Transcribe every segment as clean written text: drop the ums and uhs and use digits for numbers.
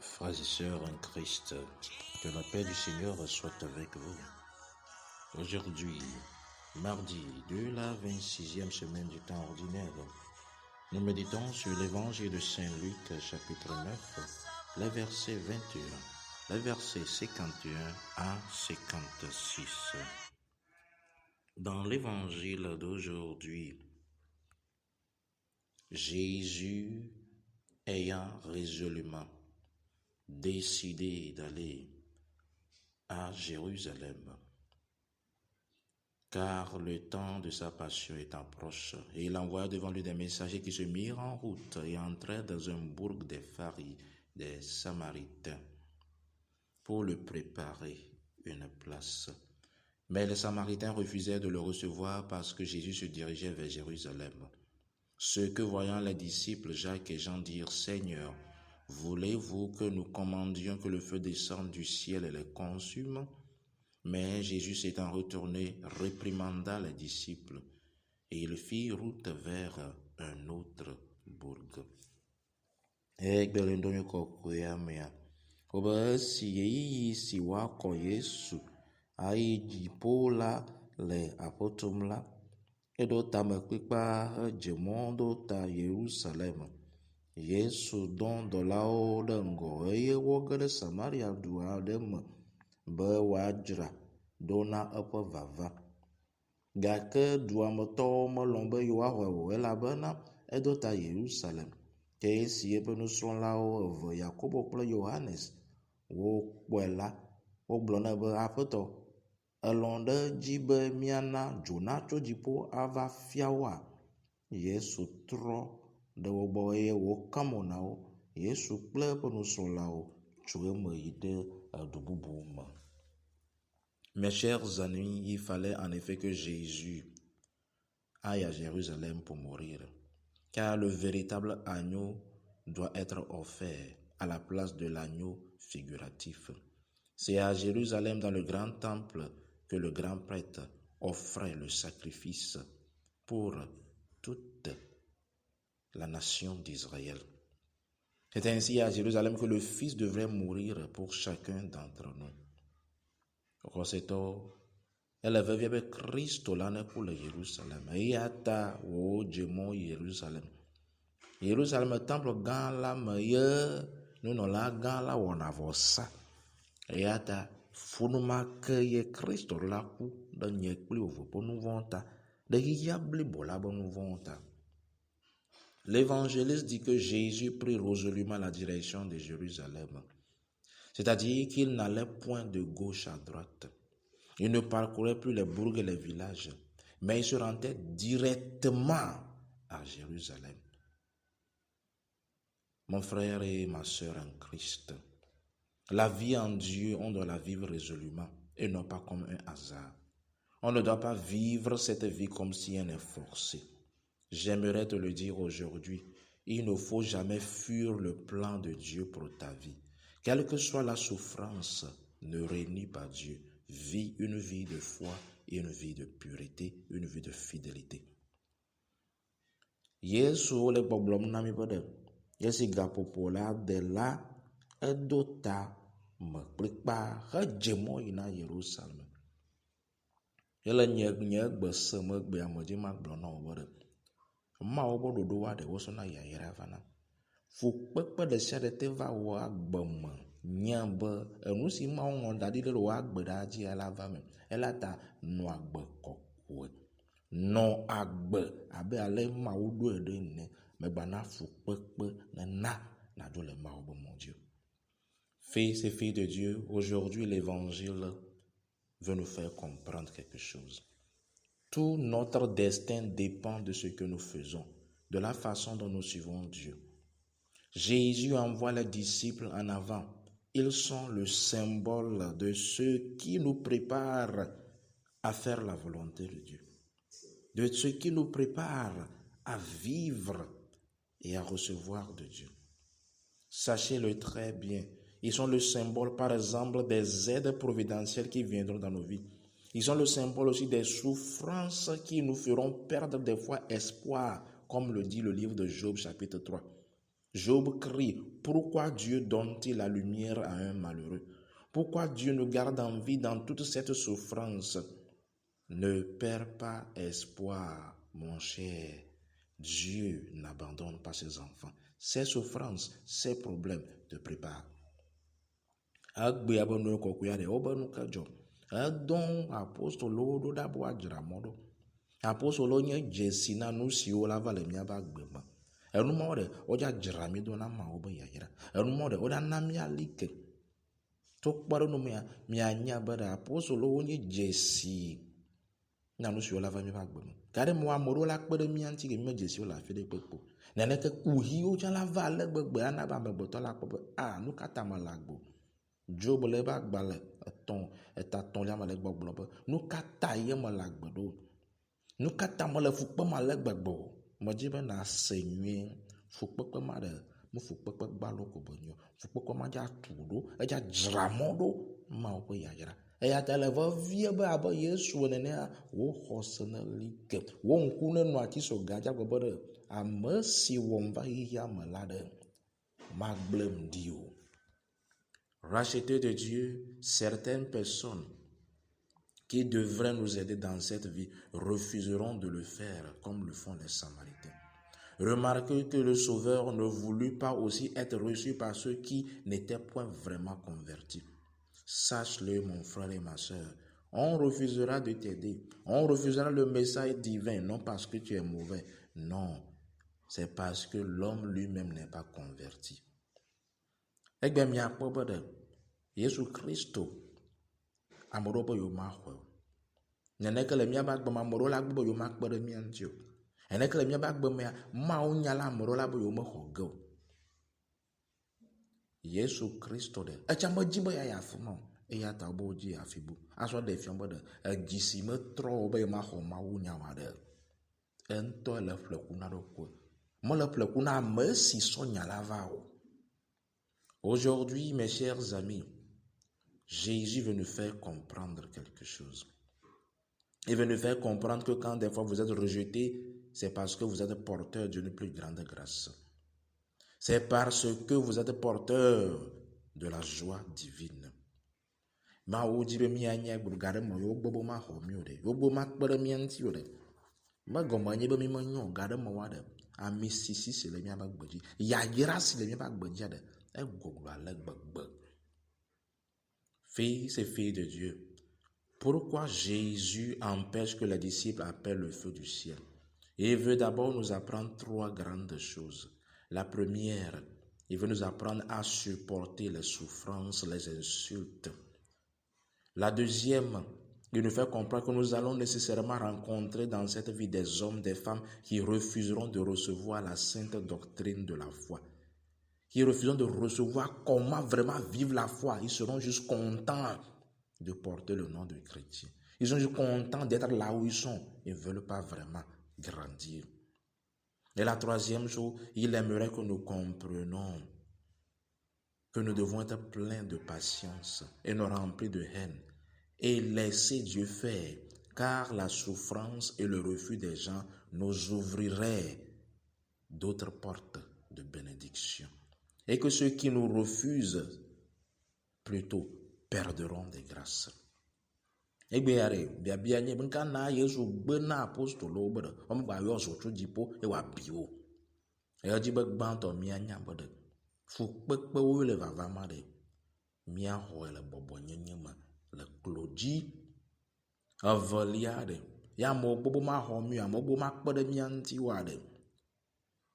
Frères et sœurs en Christ, que la paix du Seigneur soit avec vous. Aujourd'hui, mardi de la 26e semaine du temps ordinaire, nous méditons sur l'évangile de Saint Luc, chapitre 9, les versets 21, les versets 51 à 56. Dans l'évangile d'aujourd'hui, Jésus ayant résolument décidé d'aller à Jérusalem, car le temps de sa passion étant proche, et il envoya devant lui des messagers qui se mirent en route et entrèrent dans un bourg des Samaritains pour le préparer une place. Mais les Samaritains refusèrent de le recevoir parce que Jésus se dirigeait vers Jérusalem. Ce que voyant les disciples Jacques et Jean dirent: Seigneur, voulez-vous que nous commandions que le feu descende du ciel et les consume? Mais Jésus s'étant retourné, réprimanda les disciples, et il fit route vers un autre bourg. Eɖo tame kplikpa hedze mɔ ɖo ta Yerusalem. Yesu dɔ dɔlawo ɖe ŋgɔ eye woge ɖe Samaria du aɖe me be wòadzra ɖo na eƒe vava. Gake duametɔwo melɔ̃ be yewoaxɔe o, elabena edo ta Yerusalem. Ke esi eƒe nusrɔ̃lawo eve, Yakobo kple Yohanes, wokpɔe la, wogblɔ nɛ be, Aƒetɔ, elɔ̃ ɖe dzi be míana dzo natso dziƒo ava fia woa? Yesu trɔ ɖe wo gbɔ eye wòka mo na wo. Yesu kple eƒe nusrɔ̃lawo tso eme yi ɖe edu bubu me. Mes chers amis, il fallait en effet que Jésus aille à Jérusalem pour mourir, car le véritable agneau doit être offert à la place de l'agneau figuratif. C'est à Jérusalem, dans le grand temple, que le grand prêtre offrait le sacrifice pour toute la nation d'Israël. C'est ainsi à Jérusalem que le Fils devrait mourir pour chacun d'entre nous. Roseto, elle veut bien Christo l'année pour le Jérusalem. Et ata o Jémo Jérusalem. Jérusalem temple gan la meilleure, nous non la gan la wonavosa. Et ata funuma ke ye Christo la ku de nye kpli ovo po nu vɔ̃ta de yia blibo la be nu vɔ̃ta. L'évangéliste dit que Jésus prit résolument la direction de Jérusalem, c'est-à-dire qu'il n'allait point de gauche à droite. Il ne parcourait plus les bourgs et les villages, mais il se rendait directement à Jérusalem. Mon frère et ma sœur en Christ, la vie en Dieu, on doit la vivre résolument et non pas comme un hasard. On ne doit pas vivre cette vie comme si elle est forcée. J'aimerais te le dire aujourd'hui, il ne faut jamais fuir le plan de Dieu pour ta vie. Quelle que soit la souffrance, ne renie pas Dieu. Vis une vie de foi, une vie de pureté, une vie de fidélité. Yesu le gbogbom na mi be de yesi gaƒoƒo la de la edo ta me kplikpa hedze mɔ yina Yerusalem. Ele nye gbe se megbea me dzi magblɔ na wo be de Mawo be ɖoɖo wa ɖewo sɔna yayra vana. Fukpekpe ɖe sia ɖe te va wɔ agbe me nye be enu si Mawo ŋlɔ da ɖi ɖe wɔ agbe ɖa dzi la va me. Ela ta nɔ agbe kɔkɔe. Nɔ agbe abe ale Mawo ɖoe ɖe ene. Megbana fukpekpe nena nadzo le Mawo be mon Dieu. Fils et filles de Dieu, aujourd'hui l'évangile veut nous faire comprendre quelque chose. Tout notre destin dépend de ce que nous faisons, de la façon dont nous suivons Dieu. Jésus envoie les disciples en avant. Ils sont le symbole de ceux qui nous préparent à faire la volonté de Dieu, de ceux qui nous préparent à vivre et à recevoir de Dieu. Sachez-le très bien, ils sont le symbole, par exemple, des aides providentielles qui viendront dans nos vies. Ils sont le symbole aussi des souffrances qui nous feront perdre des fois espoir, comme le dit le livre de Job chapitre 3. Job crie, pourquoi Dieu donne-t-il la lumière à un malheureux? Pourquoi Dieu nous garde en vie dans toute cette souffrance? Ne perds pas espoir, mon cher. Dieu n'abandonne pas ses enfants. Ces souffrances, ces problèmes te préparent. Agbe abonu kokuya de obanu kajo. Adon apostolo do dabo ajramodo. Apostolo nye jesina no si o lava le mia bagbe ma. Enu mo de oja jrami do na ma oba yayira. Enu mo de oda na mi alike. Tok baro no mi anya bada apostolo nye jesi. Na no si o lava mi bagbe ma. Kare mo amoro la kpere mi anti ke mi jesi o la fede pepo. Nene ke kuhi o ja la vale gbegbe ana ba me gboto la pepo. Nu kata malagbo. Job le ba gbale eton ya male gbogbo be nu kata ye malagbo do nu kata male fukpe male gbegbo mo ji be na senwe fukpe ma de mo fukpe gbalo ko bonyo fukpe ma ja tudo e ja dramo do ma o ya yara e ya tele vo vie be abo Yesu nene wo hosnelike wo nku ne no ati so gaja gbogbo de amasi wo mva ya malade ma blame dio. Racheter de Dieu, certaines personnes qui devraient nous aider dans cette vie refuseront de le faire comme le font les Samaritains. Remarquez que le Sauveur ne voulut pas aussi être reçu par ceux qui n'étaient point vraiment convertis. Sache-le, mon frère et ma soeur, on refusera de t'aider. On refusera le message divin, non parce que tu es mauvais. Non, c'est parce que l'homme lui-même n'est pas converti. Egbe mi akpɔ be ɖe Yesu Kristo ame ɖewo be yewo maxɔe o. Neneke le míabe agbe me ame ɖewo la gbe be yewo makpe ɖe mía ŋuti o. Neneke le míabe agbe mea Mawu nya la ame ɖewo la be yewo mexɔ ge o. Yesu Kristo ɖe etsa medzi be yeayi ma o. Eya ta wo be wodzi afi bu. Azɔ ɖe fiɔ be ɖe edzi si metrɔ wo be ye maxɔ Mawu nya wa ɖe entɔ le ƒleku na ɖokui. Mele ƒleku na ame si sɔ nya la va o. Aujourd'hui, mes chers amis, Jésus veut nous faire comprendre quelque chose. Il veut nous faire comprendre que quand des fois vous êtes rejeté, c'est parce que vous êtes porteur d'une plus grande grâce. C'est parce que vous êtes porteur de la joie divine. Ma oji be mi anya gbugare mo yo gbogbo ma ho mi ode. Yo gbogbo ma kpere mi anti ode. Ma gomo anye be mi manyo gare mo wa de. Ami sisi se le mi abagbeji. Ya yira se le mi abagbeji de. Fils et filles de Dieu, pourquoi Jésus empêche que les disciples appellent le feu du ciel? Il veut d'abord nous apprendre trois grandes choses. La première, il veut nous apprendre à supporter les souffrances, les insultes. La deuxième, il nous fait comprendre que nous allons nécessairement rencontrer dans cette vie des hommes, des femmes qui refuseront de recevoir la sainte doctrine de la foi. Qui refuseront de recevoir comment vraiment vivre la foi. Ils seront juste contents de porter le nom de chrétien. Ils sont juste contents d'être là où ils sont. Ils ne veulent pas vraiment grandir. Et la troisième chose, il aimerait que nous comprenions que nous devons être pleins de patience et non remplis de haine et laisser Dieu faire, car la souffrance et le refus des gens nous ouvriraient d'autres portes de bénédiction. Et que ceux qui nous refusent, plutôt, perdront des grâces. Egbe yare biabia nye benka na Yesu gbe na apostolo bede om ba yo so tru dipo e wa biwo. E di be gbanto mi anya bede. Fu pepe wo le vava ma de. Mi a ho le bobo nyenye ma le klodzi avelia de. Ya mo bobo ma ho mi amo bobo ma kpe de mi anti wa de.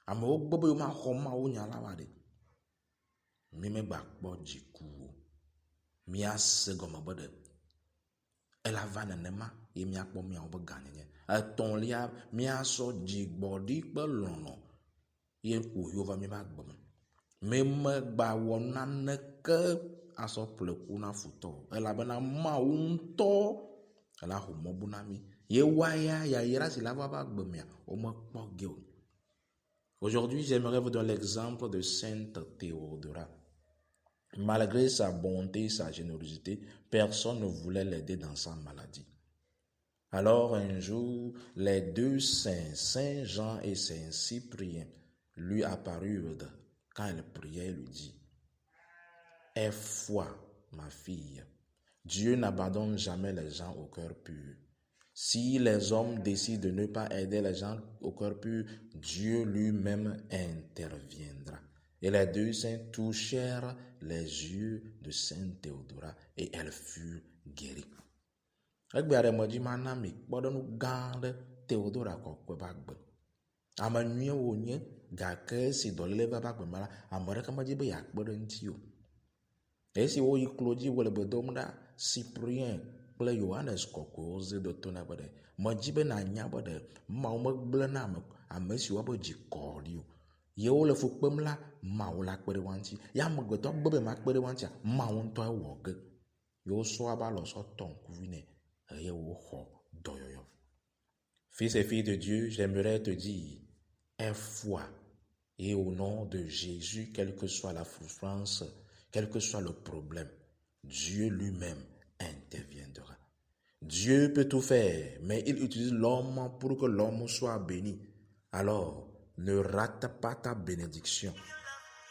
Amo bobo ma ho ma wo nya la wa de. Mi me gba kpo dziku mi ase gome be de ela va nenema ye mi akpo mi obe ganyenye etonlia mi aso dzigbodi kpe lono ye ku yova mi ba gbe me me gba wo naneke aso pleku na futo ela bena ma unto ela ho mobu na mi ye waya ya yira si la va ba gbe mi o me kpo ge o. Aujourd'hui, j'aimerais vous donner l'exemple de Sainte Théodora. Malgré sa bonté et sa générosité, personne ne voulait l'aider dans sa maladie. Alors un jour, les deux saints, Saint Jean et Saint Cyprien, lui apparurent quand elle priait, elle lui dit, aie foi, ma fille. Dieu n'abandonne jamais les gens au cœur pur. Si les hommes décident de ne pas aider les gens au cœur pur, Dieu lui-même interviendra. Et les deux saints touchèrent les yeux de Sainte Théodora et elle fut guérie. Egbe me dzi mana mi kpɔɖenu gã aɖe Théodora kɔkɔe ba gbe. Ame nyuie wònye gake esi dɔléle va gbe me la, ame ɖeke medzi be yeakpe ɖe ŋuti o. Esi woyi klo dzi wole gbe dom ɖa, Cyprien kple Yohanes kɔkɔewo ze ɖe to na be ɖe medzi be nànya be ɖe Mawu megblẽ na ame siwo be dzi kɔ ɖi o. Yewo le fu kpem la, Mawu la kpe ɖe wa ŋuti. Ya amegbetɔ gbe be makpe ɖe wa ŋutia, Mawu ŋutɔ ewɔ ge. Yewo sɔ aba lɔ sɔ tɔ ŋkuvi nɛ eye woxɔ dɔyɔyɔ. Fils et filles de Dieu, j'aimerais te dire, aie foi et au nom de Jésus, quelle que soit la souffrance, quel que soit le problème, Dieu lui-même interviendra. Dieu peut tout faire, mais il utilise l'homme pour que l'homme soit béni. Alors, ne rate pas ta bénédiction.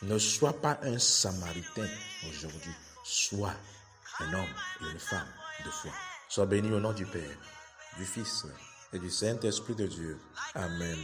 Ne sois pas un samaritain aujourd'hui. Sois un homme et une femme de foi. Sois béni au nom du Père, du Fils et du Saint-Esprit de Dieu. Amen.